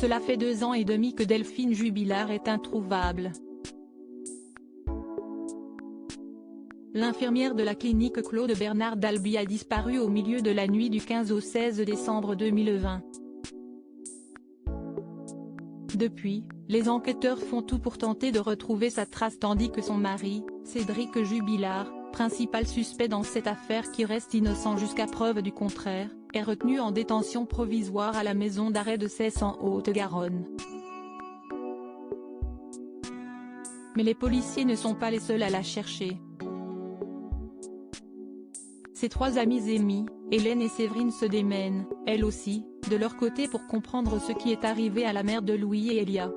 Cela fait 2 ans et demi que Delphine Jubilard est introuvable. L'infirmière de la clinique Claude Bernard d'Albi a disparu au milieu de la nuit du 15 au 16 décembre 2020. Depuis, les enquêteurs font tout pour tenter de retrouver sa trace tandis que son mari, Cédric Jubilard, principal suspect dans cette affaire qui reste innocent jusqu'à preuve du contraire, est retenu en détention provisoire à la maison d'arrêt de Cesse en Haute-Garonne. Mais les policiers ne sont pas les seuls à la chercher. Ses 3 amies Amy, Hélène et Séverine se démènent, elles aussi, de leur côté pour comprendre ce qui est arrivé à la mère de Louis et Elia.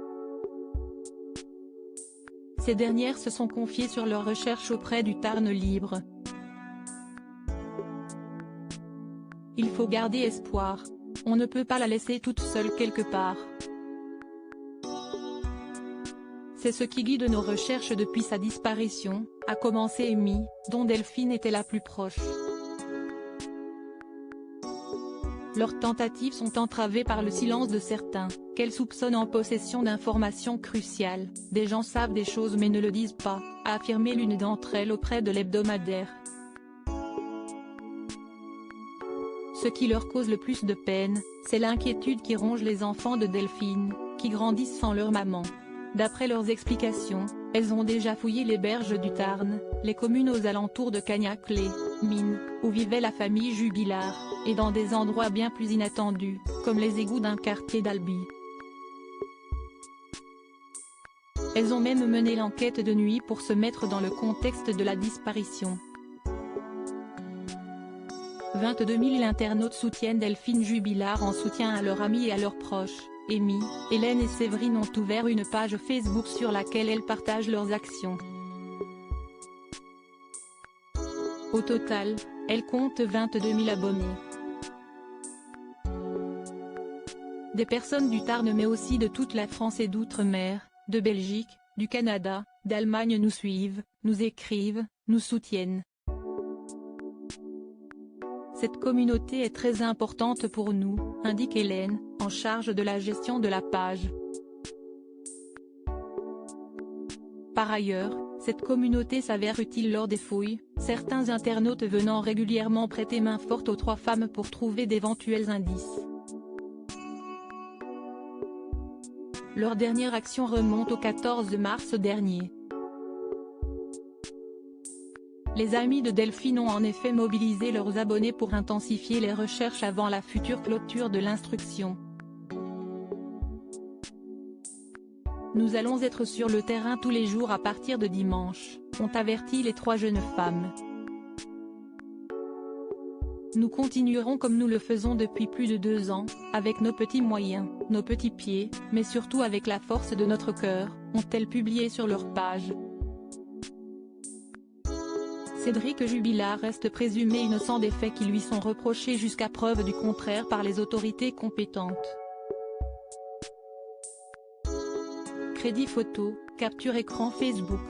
Ces dernières se sont confiées sur leurs recherches auprès du Tarn libre. Il faut garder espoir. On ne peut pas la laisser toute seule quelque part. C'est ce qui guide nos recherches depuis sa disparition, a commencé Amy, dont Delphine était la plus proche. Leurs tentatives sont entravées par le silence de certains, qu'elles soupçonnent en possession d'informations cruciales. Des gens savent des choses mais ne le disent pas, a affirmé l'une d'entre elles auprès de l'hebdomadaire. Ce qui leur cause le plus de peine, c'est l'inquiétude qui ronge les enfants de Delphine, qui grandissent sans leur maman. D'après leurs explications, elles ont déjà fouillé les berges du Tarn, les communes aux alentours de Cagnac-les-Mines, où vivait la famille Jubilard, et dans des endroits bien plus inattendus, comme les égouts d'un quartier d'Albi. Elles ont même mené l'enquête de nuit pour se mettre dans le contexte de la disparition. 22 000 internautes soutiennent Delphine Jubilard en soutien à leurs amis et à leurs proches. Amy, Hélène et Séverine ont ouvert une page Facebook sur laquelle elles partagent leurs actions. Au total, elles comptent 22 000 abonnés. Des personnes du Tarn mais aussi de toute la France et d'outre-mer, de Belgique, du Canada, d'Allemagne nous suivent, nous écrivent, nous soutiennent. Cette communauté est très importante pour nous, indique Hélène, en charge de la gestion de la page. Par ailleurs, cette communauté s'avère utile lors des fouilles, certains internautes venant régulièrement prêter main forte aux 3 femmes pour trouver d'éventuels indices. Leur dernière action remonte au 14 mars dernier. Les amis de Delphine ont en effet mobilisé leurs abonnés pour intensifier les recherches avant la future clôture de l'instruction. Nous allons être sur le terrain tous les jours à partir de dimanche, ont averti les 3 jeunes femmes. Nous continuerons comme nous le faisons depuis plus de 2 ans, avec nos petits moyens, nos petits pieds, mais surtout avec la force de notre cœur, ont-elles publié sur leur page. Cédric Jubilard reste présumé innocent des faits qui lui sont reprochés jusqu'à preuve du contraire par les autorités compétentes. Crédit photo, capture écran Facebook.